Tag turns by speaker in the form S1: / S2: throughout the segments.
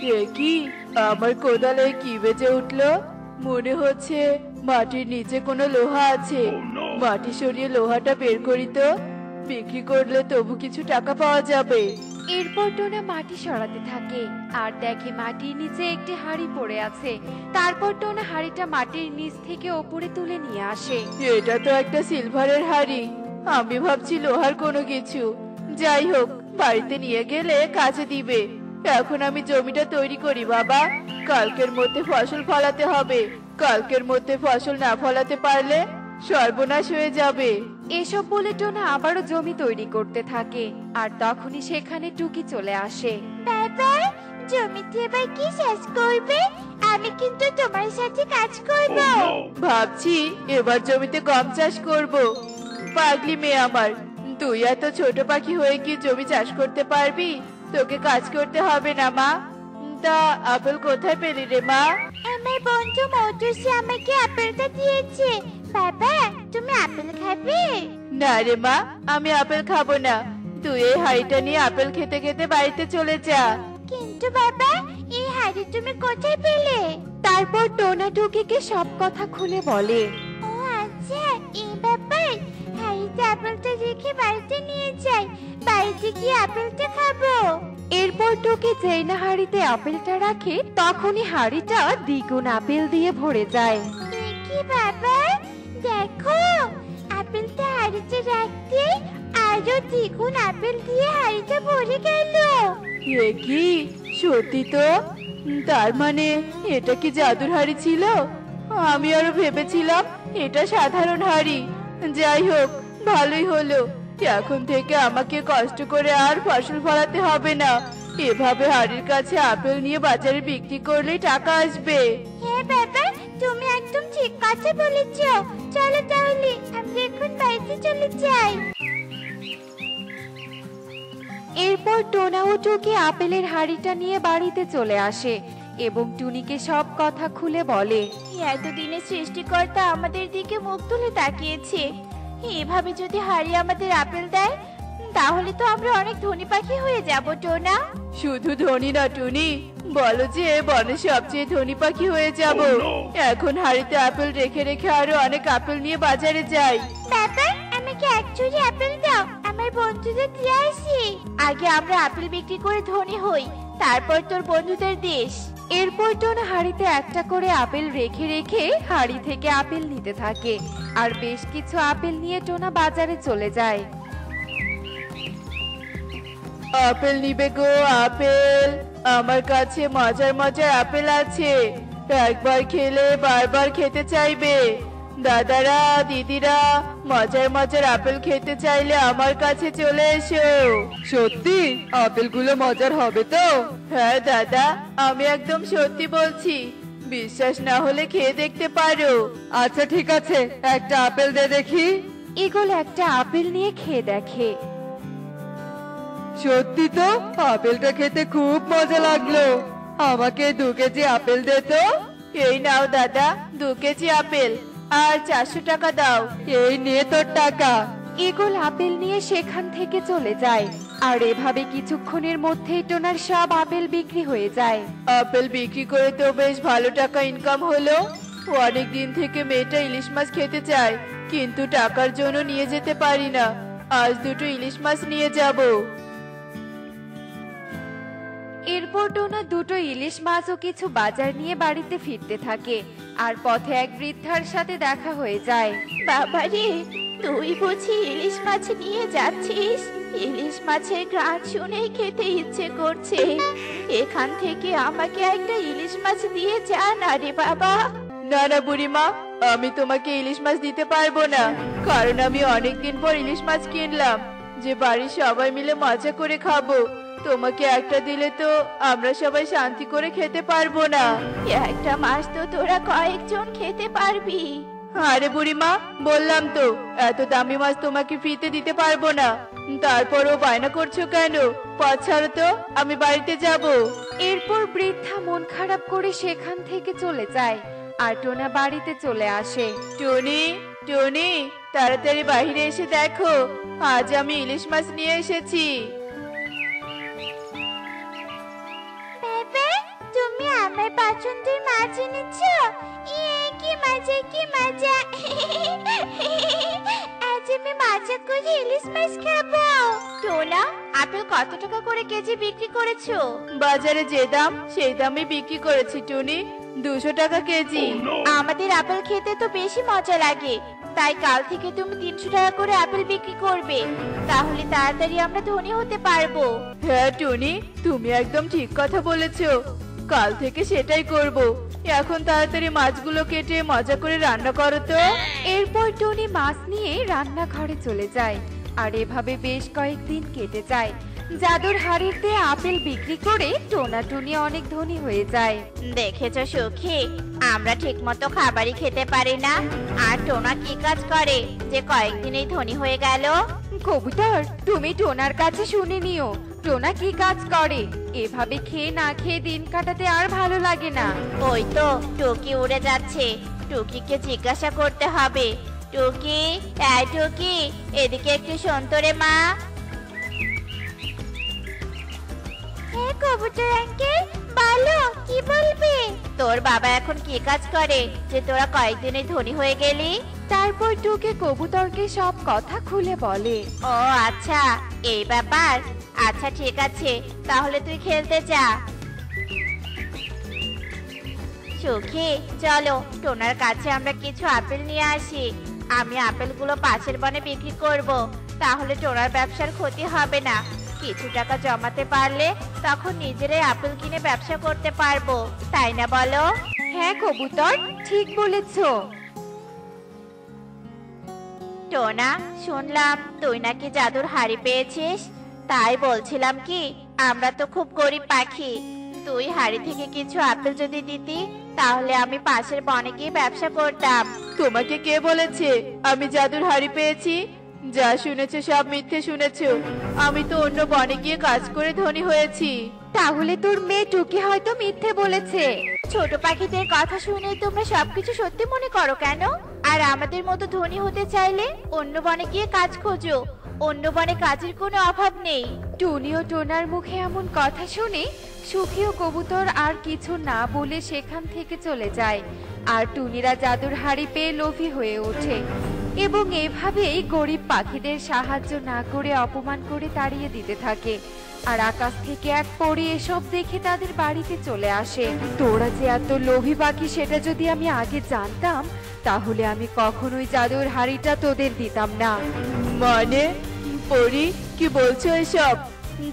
S1: এ কি, আমার কোদালে কি বেজে উঠলো? মনে হচ্ছে মাটির নিচে কোনো লোহা আছে। মাটি সরিয়ে লোহাটা বের করি তো, বিক্রি করলে তবু কিছু টাকা পাওয়া যাবে।
S2: এরপর টোনা মাটি সরাতে থাকে আর দেখে মাটির নিচে একটি হাঁড়ি পড়ে আছে। তারপর টোনা হাঁড়িটা মাটির নিচ থেকে ওপরে তুলে নিয়ে আসে।
S1: এটা তো একটা সিলভারের হাড়ি, আমি ভাবছি লোহার কোনো কিছু। যাই হোক, বাড়িতে নিয়ে গেলে কাজে দিবে। এখন আমি জমিটা তৈরি করি বাবা, কালকের মধ্যে ফসল ফলাতে হবে। কালকের মধ্যে ফসল না ফলাতে পারলে সর্বনাশ হয়ে যাবে।
S2: এসব বলে টোনা আবারও জমি তৈরি করতে থাকে আর তখনই সেখানে টুকি চলে আসে।
S3: বাবা, জমিতে এবার কি চাষ করবে? আমি কিন্তু তোমার সাথে কাজ করব।
S1: ভাবছি এবার জমিতে গম চাষ করব। পাগলি মেয়ে আমার, তুই এত ছোট পাখি হয়ে কি জমি চাষ করতে পারবি? তোকে কাজ করতে হবে না মা। তা আপেল কোথায় পেলি রে মা?
S3: আমার বন্ধু মৌটুসি আমাকে আপেলটা দিয়েছে। বাবা, তুমি আপেল খাবে?
S1: না রে মা, আমি আপেল খাবো না। তুই এই হাঁড়িটা নিয়ে আপেল খেতে খেতে বাড়িতে চলে যা।
S3: কিন্তু বাবা, এই হাড়ি তুমি কোথায় পেলে?
S2: তারপর টোনা টুকিকে সব কথা খুলে বলে।
S3: ও আচ্ছা, এই ব্যাপার। হাড়িতে আপেলটা রেখে বাড়িতে নিয়ে যাই, বাড়িতে গিয়ে আপেলটা খাবো।
S2: এরপর টুকি যেই না হাঁড়িতে আপেলটা রাখে তখনই হাঁড়িটা দ্বিগুণ আপেল দিয়ে ভরে যায়।
S3: এ কি বাবা, দেখো আপেলটা হাড়িতে রাখতে আরো দ্বিগুণ আপেল দিয়ে হাড়িটা ভরে গেল।
S1: এ কি, সত্যি তো? তার মানে এটা কি জাদুর হাড়ি ছিল? আমি আরো ভেবেছিলাম এটা সাধারণ হাড়ি। যাই হোক, ভালোই হলো। এখন থেকে আমাকে কষ্ট করে আর ফসল ফলাতে হবে না। এভাবে হাড়ির কাছে আপেল নিয়ে বাজারে বিক্রি করলেই টাকা আসবে।
S3: হ্যাঁ বাবা, তুমি একদম ঠিক কথা বলেছো। চলো তাহলে আমরা এখন বাড়িতে চলে যাই।
S2: এরপর টোনা ও টুকি আপেলের হাঁড়িটা নিয়ে বাড়িতে চলে আসে এবং টুনিকে সব কথা খুলে বলে।
S3: এতদিনে সৃষ্টিকর্তা আমাদের দিকে মুখ তুলে তাকিয়েছে। এভাবে যদি হাড়ি আমাদের আপেল দেয়, তাহলে তো আমরা অনেক ধনী পাখি হয়ে যাব টোনা।
S1: শুধু ধনী না টুনি, বলো যে বনে সবচেয়ে ধনী পাখি হয়ে যাব। এখন হাড়িতে আপেল রেখে রেখে আরো অনেক আপেল নিয়ে বাজারে যাই।
S3: বাবা, আমাকে এক ঝুড়ি আপেল দাও, আমার বন্ধুদের দিয়ে আসি। আগে আমরা আপেল বিক্রি করে ধনী হই, তারপর তোর বন্ধুদের দিস।
S2: এরপর টোনা হাঁড়িতে একটা করে আপেল রেখে রেখে হাঁড়ি থেকে আপেল নিতে থাকে আর বেশ কিছু আপেল নিয়ে টোনা বাজারে চলে যায়।
S1: আপেল নিবে গো আপেল, আমার কাছে মজার মজার আপেল আছে। একবার খেলে বারবার খেতে চাইবে। দাদারা দিদিরা, মজার মজার আপেল খেতে চাইলে আমার কাছে চলে এসো। সত্যি আপেলগুলো মজার হবে তো? হ্যাঁ দাদা, আমি একদম সত্যি বলছি। বিশ্বাস না হলে খেয়ে দেখতে পারো। আচ্ছা ঠিক আছে, একটা আপেল দে দেখি।
S2: ইগল একটা আপেল নিয়ে খেয়ে দেখে।
S1: সত্যি তো, আপেলটা খেতে খুব মজা লাগলো। আমাকে 2 কেজি আপেল দে তো। এই নাও দাদা, 2 কেজি আপেল আর 400 টাকা দাও। এই নিয়ে তোর টাকা।
S2: ইগল আপেল নিয়ে সেখান থেকে চলে যায় আর এভাবে কিছুক্ষণের মধ্যেই টোনার সব আপেল বিক্রি হয়ে যায়।
S1: আপেল বিক্রি করে তো বেশ ভালো টাকা ইনকাম হলো। অনেক দিন থেকে মেয়েটা ইলিশ মাছ খেতে চায়, কিন্তু টাকার জন্য নিয়ে যেতে পারি না। আজ 2টো ইলিশ মাছ নিয়ে যাব।
S2: এরপর টোনা 2টো ইলিশ মাছ ও কিছু বাজার নিয়ে বাড়িতে ফিরতে থাকে আর পথে এক বৃদ্ধার সাথে দেখা হয়ে যায়।
S3: বাবারে, তুই বুঝি ইলিশ মাছ নিয়ে যাচ্ছিস? ইলিশ মাছের ঘ্রাণ শুনেই খেতে ইচ্ছে করছে। এখান থেকে আমাকে একটা ইলিশ মাছ দিয়ে যা না রে বাবা।
S1: না না বুড়িমা, আমি তোমাকে ইলিশ মাছ দিতে পারবো না, কারণ আমি অনেকদিন পর ইলিশ মাছ কিনলাম যে বাড়ির সবাই মিলে মজা করে খাবো। তোমাকে একটা দিলে তো আমরা সবাই শান্তি করে খেতে পারবো না।
S3: একটা মাছ তো তোরা কয়েকজন খেতে পারবি।
S1: আরে বুড়িমা, বললাম তো এত দামি মাছ তোমাকে ফ্রিতে দিতে পারবো না। তারপরও বায়না করছো কেন? পথ ছাড়ো তো, আমি বাড়িতে যাব।
S2: এরপর বৃদ্ধা মন খারাপ করে সেখান থেকে চলে যায় আর টোনা বাড়িতে চলে আসে।
S1: টনি, টনি, তাড়াতাড়ি বাইরে এসে দেখো, আজ আমি ইলিশ মাছ নিয়ে এসেছি।
S3: বাবা, পছন্দের মাছ এনেছো? ইয়ে, কি মজা কি মজা! আজ আমি মজা করে ইলিশ মাছ খাবো। টোনা, আপেল কত টাকা করে কেজি বিক্রি করেছো?
S1: বাজারে যে দাম সেই দামে বিক্রি করেছি টুনি, 200 টাকা কেজি।
S3: আমাদের আপেল খেতে তো বেশি মজা লাগে, তাই কাল থেকে তুমি 300 টাকা করে আপেল বিক্রি করবে। তাহলে তাড়াতাড়ি আমরা ধনী হতে পারবো।
S1: হ্যাঁ টুনি, তুমি একদম ঠিক কথা বলেছো, কাল থেকে সেটাই করব। এখন তাড়াতাড়ি মাছগুলো কেটে মজা করে রান্না করো তো।
S2: এরপর টনি মাছ নিয়ে রান্নাঘরে চলে যায়। আর এভাবে বেশ কয়েকদিন কেটে যায়। জাদুর হাড়িতে আপেল বিক্রি করে টোনা টুনি অনেক ধনী হয়ে যায়।
S3: দেখেছো সুখী, আমরা ঠিকমতো খাবারই খেতে পারি না, আর টোনা কি কাজ করে যে কয়েকদিনেই ধনী হয়ে গেল?
S2: কবুতর, তুমি টোনার কাছে শুনে নিও টোনা কি কাজ করে। এভাবে খেয়ে না খেয়ে দিন কাটাতে আর ভালো লাগে না।
S3: ওই তো টুকি উড়ে যাচ্ছে, টুকিকে জিজ্ঞাসা করতে হবে। টুকি, এই টুকি, এদিকে একটু শোন তো রে মা। হ্যাঁ কবুতর আঙ্কেল, বলো কি বলবে? তোর বাবা এখন কি কাজ করে যে তোরা কয়েকদিনে ধনী হয়ে গেলি?
S2: তারপর টুকে কবুতরকে সব কথা খুলে বলে।
S3: ও আচ্ছা, এই ব্যাপার। আচ্ছা ঠিক আছে, তাহলে তুই খেলতে যা। সুখী, চলো টোনার কাছে আমরা কিছু আপেল নিয়ে আসি। আমি আপেলগুলো পাশের বনে বিক্রি করব, তাহলে টোনার ব্যবসার ক্ষতি হবে না। কিছু টাকা জমাতে পারলে তখন নিজেরাই আপেল কিনে ব্যবসা করতে পারবো, তাই না বলো?
S2: হ্যাঁ কবুতর, ঠিক বলেছো।
S3: টোনা, শুনলাম তুই নাকি জাদুর হাড়ি পেয়েছিস। তাই বলছিলাম কি, আমরা তো খুব গরিব পাখি, তুই হাড়ি থেকে কিছু আপেল যদি দিতি তাহলে আমি পাশের বনে গিয়ে ব্যবসা করতাম।
S1: তোমাকে কে বলেছে আমি জাদুর হাড়ি পেয়েছি? যা শুনেছো সব মিথ্যে শুনেছো। আমি তো অন্য বনে গিয়ে কাজ করে ধনী হয়েছি।
S2: তাহলে তোর মেয়ে টুকি হয়তো মিথ্যে বলেছে।
S3: ছোট পাখিদের কথা শুনে তোমরা সবকিছু সত্যি মনে করো কেন? আর আমাদের মতো ধনী হতে চাইলে অন্য বনে গিয়ে কাজ খোঁজো, অন্য বনে কাজের কোনো অভাব নেই।
S2: টুনি ও টোনার মুখে এমন কথা শুনে সুখী ও কবুতর আর কিছু না বলে সেখান থেকে চলে যায়। আর টুনিরা জাদুর হাড়ি পেয়ে লোভী হয়ে ওঠে এবং এভাবেই গরিব পাখিদের সাহায্য না করে অপমান করে তাড়িয়ে দিতে থাকে। আর আকাশ থেকে এক পরী এসব দেখে তাদের বাড়িতে চলে আসে। তোরা যে এত লোভী পাখি সেটা যদি আমি আগে জানতাম তাহলে আমি কখনোই জাদুর হাড়িটা তোদের দিতাম না।
S1: মানে পরি, কি বলছো এসব?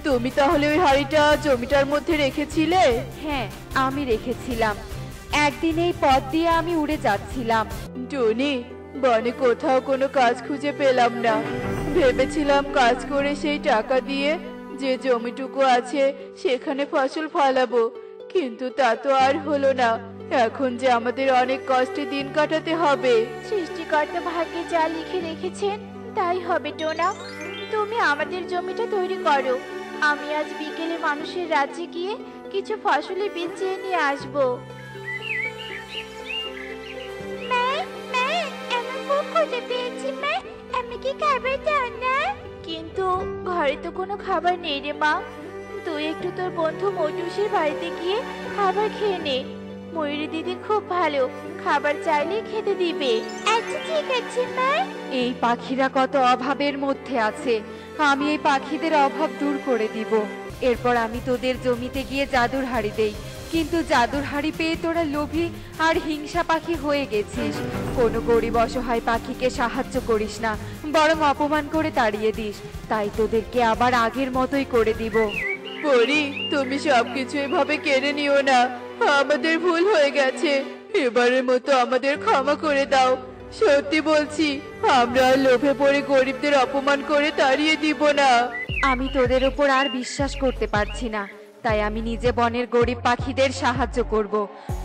S1: তুমি তাহলে ওই হাড়িটা জমিটার মধ্যে রেখেছিলে?
S2: হ্যাঁ, আমি রেখেছিলাম। একদিন এই পথ দিয়ে আমি উড়ে যাচ্ছিলাম।
S1: টনি, বনে কোথাও কোনো কাজ খুঁজে পেলাম না। ভেবেছিলাম কাজ করে সেই টাকা দিয়ে যে জমিটুকু আছে সেখানে ফসল ফলাবো, কিন্তু তা তো আর হলো না। এখন যে আমাদের অনেক কষ্টে দিন কাটাতে হবে।
S3: সৃষ্টিকর্তা ভাগ্যে যা লিখে রেখেছেন তাই হবে টোনা। তুমি আমাদের জমিটা তৈরি করো, আমি আজ বিকেলে মানুষের রাজ্যে গিয়ে কিছু ফসলের বীজ চেয়ে নিয়ে আসবো। মা, মা, আমার খুব ক্ষুধা পেয়েছে মা, আমাকে খাবার দাও না। কিন্তু ঘরে তো কোনো খাবার নেই রে মা, তুই একটু তোর বন্ধু মৌটুসির বাড়িতে গিয়ে খাবার খেয়ে নে। ময়ূরী দিদি খুব ভালো, খাবার চাইলে খেতে দিবে। আচ্ছা ঠিক আছে মা।
S2: এই পাখিরা কত অভাবের মধ্যে আছে, আমি এই পাখিদের অভাব দূর করে দিব। এরপর আমি তোদের জমিতে গিয়ে জাদুর হাড়ি দেই, কিন্তু জাদুর হাড়ি পেয়ে তোরা লোভী আর হিংসা পাখি হয়ে গেছিস। কোনো গরিব অসহায় পাখিকে সাহায্য করিস না, বরং অপমান করে তাড়িয়ে দিস। তাই তোদেরকে আবার আগের মতোই করে দিব।
S1: পরি, তুমি সবকিছু এভাবে কেড়ে নিও না, আমাদের ভুল হয়ে গেছে। এবারের মতো আমাদের ক্ষমা করে দাও। সত্যি বলছি, আমরা আর লোভে পড়ে গরিবদের অপমান করে তাড়িয়ে দিব না।
S2: আমি তোদের উপর আর বিশ্বাস করতে পারছি না, তাই আমি নিজে বনের গরিব পাখিদের সাহায্য করব।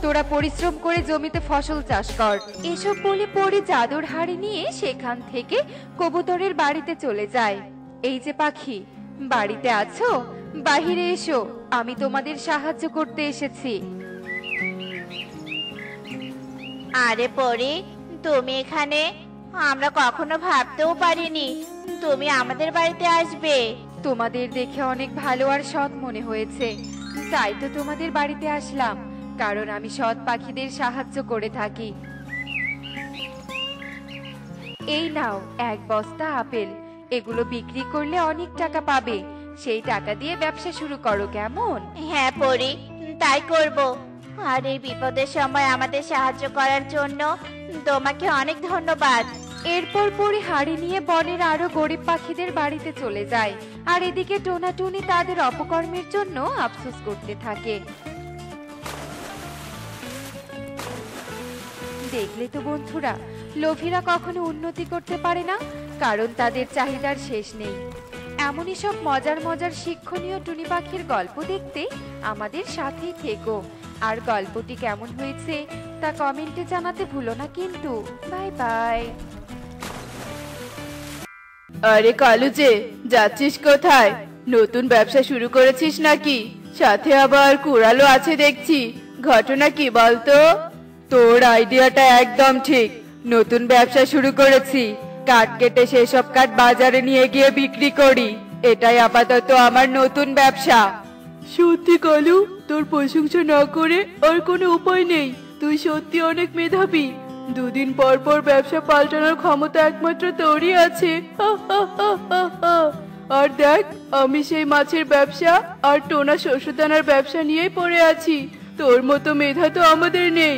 S2: তোরা পরিশ্রম করে জমিতে ফসল চাষ কর। এসব বলে পরে জাদুর হাড়ি নিয়ে সেখান থেকে কবুতরের বাড়িতে চলে যায়। এই যে পাখি, বাড়িতে আছো? বাহিরে এসো, আমি তোমাদের সাহায্য করতে এসেছি।
S3: আরে পরি, তুমি এখানে? আমরা কখনো ভাবতেও পারিনি তুমি আমাদের বাড়িতে আসবে।
S2: তোমাদের দেখে অনেক ভালো আর সৎ মনে হয়েছে, তাই তো তোমাদের বাড়িতে আসলাম। কারণ আমি সৎ পাখিদের সাহায্য করে থাকি। এই নাও 1 বস্তা আপেল, এগুলো বিক্রি করলে অনেক টাকা পাবে। সেই টাকা দিয়ে ব্যবসা শুরু করো, কেমন?
S3: হ্যাঁ পরি, তাই করব। আর এই বিপদের সময় আমাদের সাহায্য করার জন্য তোমাকে অনেক ধন্যবাদ।
S2: এরপর পরি হাড়ি নিয়ে বনের আরো গরিব পাখিদের বাড়িতে চলে যায়। আর এদিকে টোনা টুনি তাদের অপকর্মের জন্য আফসোস করতে থাকে। দেখলে তো বন্ধুরা, লোভীরা কখনো উন্নতি করতে পারে না, কারণ তাদের চাহিদার শেষ নেই। এমনই সব মজার মজার শিক্ষণীয় টুনি পাখির গল্প দেখতে আমাদের সাথেই থেকো। আর গল্পটি কেমন হয়েছে তা কমেন্টে জানাতে ভুলো না কিন্তু। Bye bye.
S1: আরে কালু যে, যাচ্ছিস কোথায়? নতুন ব্যবসা শুরু করেছিস নাকি? সাথে আবার কুড়ালো আছে দেখছি, ঘটনা কি বলতো? তোর আইডিয়াটা একদম ঠিক। নতুন ব্যবসা শুরু করেছি, কাঠ কেটে সেসব কাঠ বাজারে নিয়ে গিয়ে বিক্রি করি। এটাই আপাতত আমার নতুন ব্যবসা। সত্যি কালু, তোর প্রশংসা না করে আর কোনো উপায় নেই। তুই সত্যি অনেক মেধাবী। 2 দিন পর পর ব্যবসা পাল্টানোর ক্ষমতা একমাত্র তোরই আছে। আর দেখ, আমি সেই মাছের ব্যবসা আর টোনা শস্যদানার ব্যবসা নিয়েই পড়ে আছি। তোর মতো মেধা তো আমাদের নেই।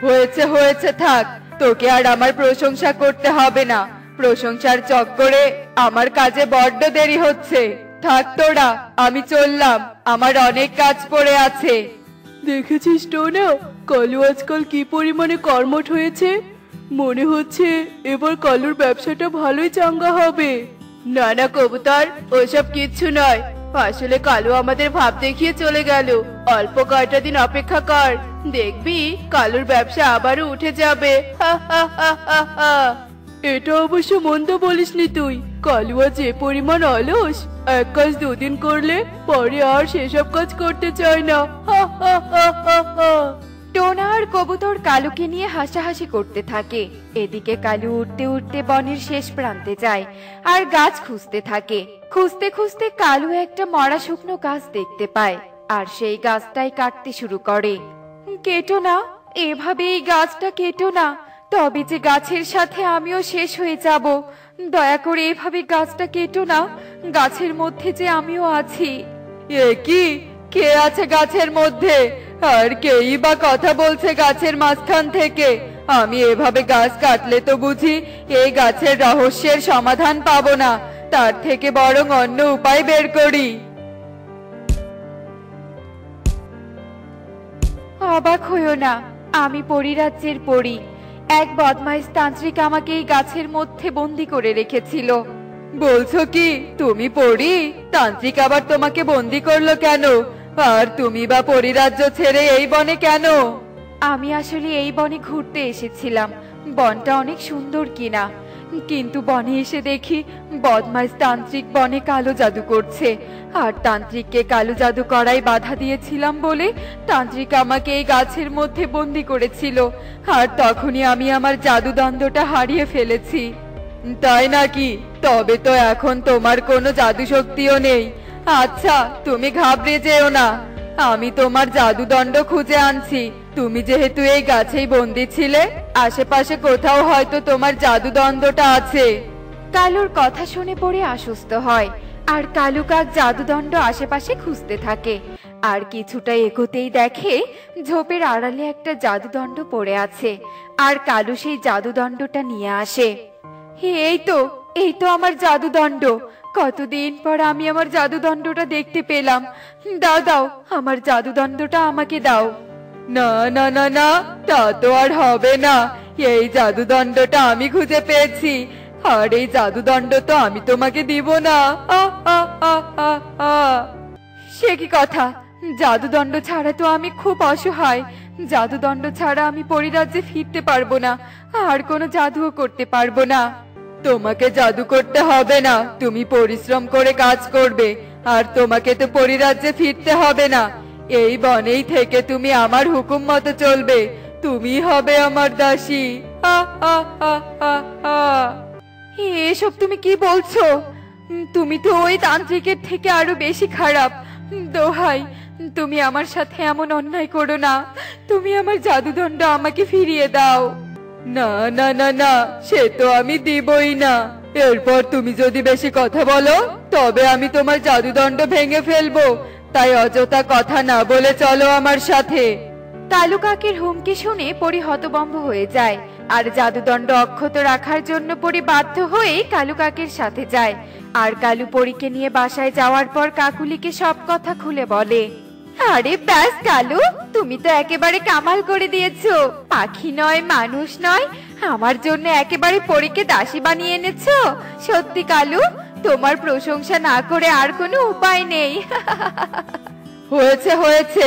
S1: হয়েছে হয়েছে, থাক। তোকে আর আমার প্রশংসা করতে হবে না। প্রশংসার চক্করে আমার কাজে বড্ড দেরি হচ্ছে। থাক তোরা, আমি চললাম, আমার অনেক কাজ পড়ে আছে। দেখেছিস টোনা, কালু আজকাল কি পরিমাণে কর্মঠ হয়েছে। মনে হচ্ছে এবার কালুর ব্যবসাটা ভালোই চাঙ্গা হবে। না না কবুতর, ওসব কিচ্ছু নয়। আসলে কালু আমাদের ভাব দেখিয়ে চলে গেল। অল্প কয়টা দিন অপেক্ষা কর, দেখবি কালুর ব্যবসা আবারও উঠে যাবে। এটা অবশ্য মন্দ বলিসনি তুই। কালুয়া যে পরিমাণ অলস, 1 কাজ 2 দিন করলে পরে আর সেসব কাজ করতে চায় না।
S2: টোনা আর কবুতর কালুকে নিয়ে হাসাহাসি করতে থাকে। এদিকে কালু উঠতে উঠতে বনের শেষ প্রান্তে যায় আর গাছ খুঁজতে থাকে। খুঁজতে খুঁজতে কালু একটা মরা শুকনো গাছ দেখতে পায় আর সেই গাছটাই কাটতে শুরু করে। কেটো না, এভাবে এই গাছটা কেটো না, তবে যে গাছের সাথে আমিও শেষ হয়ে যাব। দয়া করে এভাবে গাছটা কেটো না, গাছের মধ্যে যে আমিও আছি।
S1: এ কি, কে আছে গাছের মধ্যে? আর কেই বা কথা বলছে গাছের মাঝখান থেকে? আমি এভাবে গাছ কাটলে তো বুঝি এই গাছের রহস্যের সমাধান পাবো না। তার থেকে বরং অন্য উপায় বের করি।
S2: অবাক হইও না, আমি পরিরাজ্যের পরী। এক বদমাইশ তান্ত্রিক আমাকে এই গাছের মধ্যে বন্দি করে রেখেছিল।
S1: বলছো কি, তুমি পরী? তান্ত্রিক আবার তোমাকে বন্দি করলো কেন? আর তুমি বা পরিরাজ্য ছেড়ে এই বনে কেন?
S2: আমি আসলে এই বনে ঘুরতে এসেছিলাম। বনটা অনেক সুন্দর কিনা, কিন্তু বনে এসে দেখি বদমাইশ তান্ত্রিক বনে কালো জাদু করছে। আর তান্ত্রিককে কালো জাদু করাই বাধা দিয়েছিলাম বলে তান্ত্রিক আমাকে এই গাছের মধ্যে বন্দি করেছিল। আর তখনই আমি আমার জাদুদণ্ডটা হারিয়ে ফেলেছি। তাই নাকি? তবে তো এখন তোমার কোনো জাদু শক্তিও নেই। আচ্ছা, তুমি ঘাবড়ে যেও না, আমি তোমার জাদুদণ্ড খুঁজে আনছি। তুমি যেহেতু এই গাছেই বন্দি ছিলে, আশেপাশে কোথাও হয়তো তোমার জাদুদণ্ডটা আছে। কালুর কথা শুনে পড়ে আশ্বস্ত হয় আর কালু কাক জাদুদণ্ড আশেপাশে খুঁজতে থাকে। আর কিছুটা এগোতেই দেখে ঝোপের আড়ালে একটা জাদুদণ্ড পড়ে আছে। আর কালু সেই জাদুদণ্ডটা নিয়ে আসে। এই তো আমার জাদুদণ্ড। কতদিন পর আমি আমার জাদুদণ্ডটা দেখতে পেলাম। দাও দাও, আমার জাদুদণ্ডটা আমাকে দাও।
S1: না না না না, তা তো আর হবে না। এই জাদুদণ্ডটা আমি খুঁজে পেয়েছি, আর এই জাদুদণ্ড তো আমি তোমাকে দিব না।
S2: সে কি কথা? জাদুদণ্ড ছাড়া তো আমি খুব অসহায়। জাদুদণ্ড ছাড়া আমি পরিরাজ্যে ফিরতে পারবো না, আর কোনো জাদুও করতে পারবো না।
S1: তোমাকে জাদু করতে হবে না, তুমি পরিশ্রম করে কাজ করবে। আর তোমাকে তো পরিরাজ্যে ফিরতে হবে না, এই বনেই থেকে তুমি আমার হুকুম মতো চলবে। তুমি হবে আমার দাসী।
S2: এসব তুমি কি বলছো? তুমি তো ওই তান্ত্রিকের থেকে আরো বেশি খারাপ। দোহাই, তুমি আমার সাথে এমন অন্যায় করো না। তুমি আমার জাদুদণ্ড আমাকে ফিরিয়ে দাও।
S4: না না না না, সে তো আমি দিবই না। এরপর তুমি যদি বেশি কথা বলো তবে আমি তোমার জাদুদণ্ড ভেঙে ফেলবো। তাই অযথা কথা না বলে চলো আমার সাথে।
S2: কালু কাকের হুমকি শুনে পরি হতভম্ব হয়ে যায়, আর জাদুদণ্ড অক্ষত রাখার জন্য পরি বাধ্য হয়ে কালু কাকের সাথে যায়। আর কালু পরীকে নিয়ে বাসায় যাওয়ার পর কাকুলিকে সব কথা খুলে বলে। আরে ব্যাস কালু, তুমি তো একেবারে কামাল করে দিয়েছো। পাখি নয়, মানুষ নয়, আমার জন্য একেবারে পরীকে দাসী বানিয়ে এনেছো। সত্যি কালু, তোমার প্রশংসা না করে আর কোনো উপায় নেই।
S4: হয়েছে হয়েছে,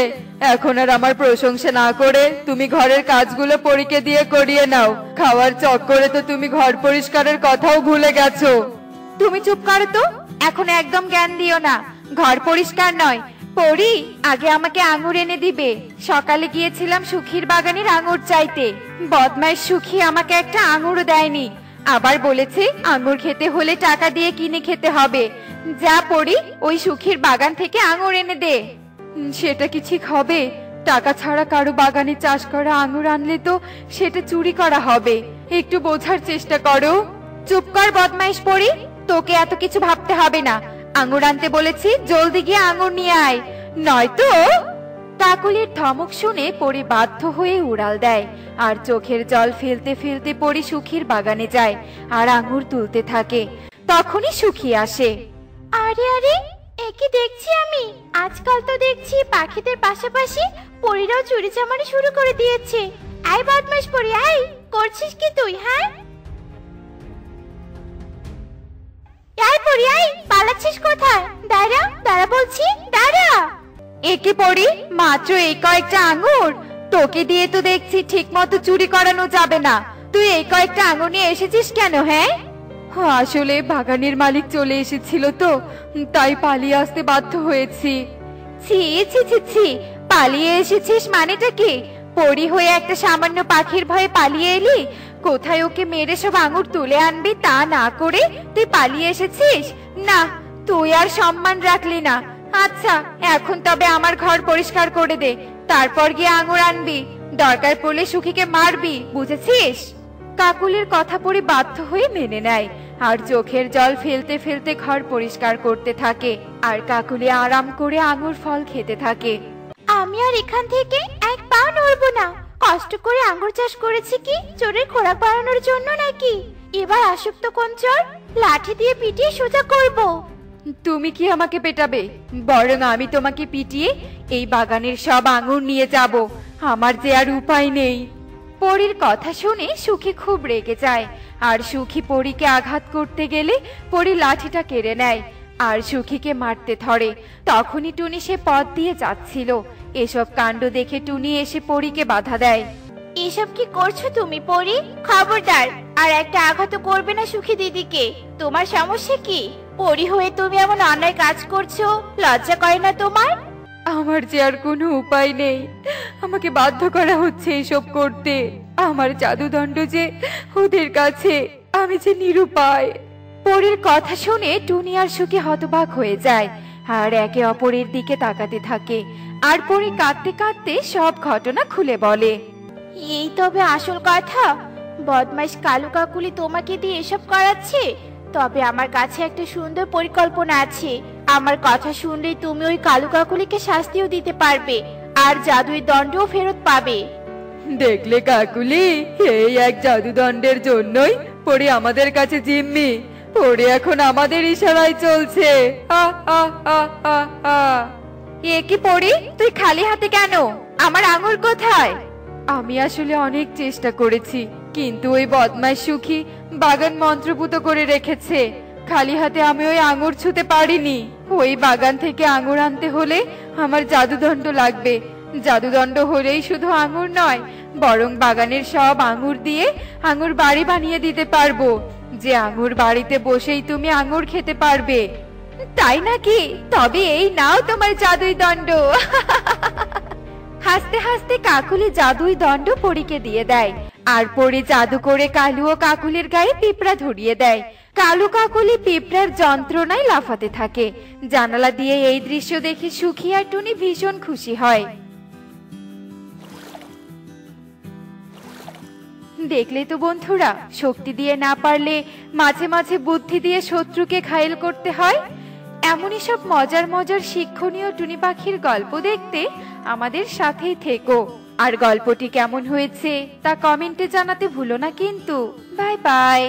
S4: এখন আর আমার প্রশংসা না করে তুমি ঘরের কাজগুলো পরীকে দিয়ে করিয়ে নাও। খাওয়ার চক্করে তো তুমি ঘর পরিষ্কারের কথাও ভুলে গেছো।
S2: তুমি চুপ করো তো, এখন একদম জ্ঞান দিও না। ঘর পরিষ্কার নয়, পরি আগে আমাকে আঙুর এনে দিবে। সকালে গিয়েছিলাম সুখীর বাগানের আঙুর চাইতে, বদমাইশ সুখী আমাকে একটা আঙুরও দেয়নি। আবার বলেছে আঙুর খেতে হলে টাকা দিয়ে কিনে খেতে হবে। যা পরি, ওই সুখীর বাগান থেকে আঙুর এনে দে।
S4: সেটা কি ঠিক হবে? টাকা ছাড়া কারো বাগানে চাষ করা আঙুর আনলে তো সেটা চুরি করা হবে। একটু বোঝার চেষ্টা করো।
S2: চুপ কর বদমাইশ পরি, তোকে এত কিছু ভাবতে হবে না। আঙুর আনতে বলেছি, জলদি গিয়ে আঙুর নিয়ে আয়, নয়তো। কাকুলির ধমক শুনে পরি বাধ্য হয়ে উড়াল দেয়, আর চোখের জল ফেলতে ফেলতে পরি সুখীর বাগানে যায় আর আঙুর তুলতে থাকে। তখনই সুখী আসে।
S3: আরে আরে, একে দেখছি আমি। আজকাল তো দেখছি পাখিদের পাশাপাশি পরীরাও চুরি চামারি শুরু করে দিয়েছে। আয় বদমাশ পরী, আয়, করছিস কি তুই? হ্যাঁ, আয় পরী, আয়, পালাচ্ছিস কোথায়? দাঁড়া দাঁড়া বলছি, দাঁড়া।
S2: একে পরি, মাত্র এই কয়েকটা আঙুর? তোকে দিয়ে তো দেখছি ঠিক মতো চুরি করানো যাবে না। তুই এই কয়েকটা আঙুর নিয়ে এসেছিস কেন? হ্যাঁ,
S4: আসলে বাগানের মালিক চলে এসেছিল তো, তাই পালিয়ে আসতে বাধ্য হয়েছি।
S2: ছি ছি ছি ছি, পালিয়ে এসেছিস মানেটা কি? পরি হয়ে একটা সামান্য পাখির ভয়ে পালিয়ে এলি? কোথায় ওকে মেরে সব আঙুর তুলে আনবি তা না করে তুই পালিয়ে এসেছিস? না, তুই আর সম্মান রাখলি না। আচ্ছা, এখন তবে আমার ঘর পরিষ্কার করে দে, তারপর গিয়ে আঙুর আনবি। দরকার পড়লে সুখীকে মারবি, বুঝেছিস? কাকুলির কথা পড়ে বাধ্য হয়ে মেনে নেয়, আর চোখের জল ফেলতে ফেলতে ঘর পরিষ্কার করতে থাকে। আর কাকুলি আরাম করে আঙুর ফল খেতে থাকে।
S3: আমি আর এখান থেকে এক পা নড়বো না। কষ্ট করে আঙ্গুর চাষ করেছি কি চোরের খোরাক বাড়ানোর জন্য নাকি? এবার আসুক তো কোন চোর, লাঠি দিয়ে পিটিয়ে সোজা করব।
S4: তুমি কি আমাকে পেটাবে? বরং আমি তোমাকে পিটিয়ে এই বাগানের সব আঙুর নিয়ে যাব। আমার যে আর উপায় নেই।
S2: পরীর কথা শুনে সুখী খুব রেগে যায়, আর সুখী পরীকে আঘাত করতে গেলে পরী লাঠিটা কেড়ে নেয় আর সুখীকে মারতে ধরে। তখনই টুনি সে পথ দিয়ে যাচ্ছিল। এসব কাণ্ড দেখে টুনি এসে পরীকে বাধা দেয়।
S3: এসব কি করছো তুমি পরী? খবরদার, আর একটা আঘাত করবে না সুখী দিদিকে। তোমার সমস্যা কি? পরী হয়ে তুমি এমন অন্যায় কাজ করছো, লজ্জা করে না তোমার?
S4: আমার যে আর কোনো উপায় নেই, আমাকে বাধ্য করা হচ্ছে এসব করতে। আমার জাদুদণ্ড যে ওদের কাছে, আমি যে নিরুপায়।
S2: পরীর কথা শুনে টুনি আর সুখী হতবাক হয়ে যায়, আর একে অপরের দিকে তাকাতে থাকে। আর পরী কাঁদতে কাঁদতে সব ঘটনা খুলে বলে।
S3: এই তবে আসল কথা? বদমাইশ কালু কাকুলি তোমাকে দিয়ে এসব করাচ্ছে? তবে আমার কাছে একটা সুন্দর পরিকল্পনা আছে। আমার কথা শুনলেই তুমি ওই কালু কাকুলিকে শাস্তিও দিতে পারবে, আর জাদুই দণ্ডও ফেরত পাবে।
S4: দেখলে কাকুলি, এই এক জাদুদণ্ডের জন্যই পরে আমাদের কাছে জিম্মি। পরে এখন আমাদের ইশারায় চলছে।
S2: এ কি পরী, তুই খালি হাতে কেন? আমার আঙুর কোথায়?
S4: আমি আসলে অনেক চেষ্টা করেছি, কিন্তু ওই বদমাইশ সুখী বাগান মন্ত্রপুত করে রেখেছে। খালি হাতে আমি ওই আঙুর ছুঁতে পারিনি। ওই বাগান থেকে আঙুর আনতে হলে আমার জাদুদণ্ড লাগবে। জাদুদণ্ড হলেই শুধু আঙুর নয়, বরং বাগানের সব আঙুর দিয়ে আঙুর বাড়ি বানিয়ে দিতে পারবো, যে আঙুর বাড়িতে বসেই তুমি আঙুর খেতে পারবে।
S2: তাই নাকি? তবে এই নাও তোমার জাদুই দণ্ড। হাসতে হাসতে কাকুলি জাদুই দণ্ড পরীকে দিয়ে দেয়, আর পরী জাদু করে কালু ও কাকুলির গায়ে পিঁপড়া ধরিয়ে দেয়। কালু কাকলি পিঁপড়ার যন্ত্রণায় লাফাতে থাকে। জানালা দিয়ে এই দৃশ্য দেখে সুখী আর টুনি ভীষণ খুশি হয়। দেখলে তো বন্ধুরা, শক্তি দিয়ে না পারলে মাঝে মাঝে বুদ্ধি দিয়ে শত্রুকে ঘায়েল করতে হয়। এমনই সব মজার মজার শিক্ষণীয় টুনি পাখির গল্প দেখতে আমাদের সাথেই থেকো। আর গল্পটি কেমন হয়েছে তা কমেন্টে জানাতে ভুলো না কিন্তু। Bye bye.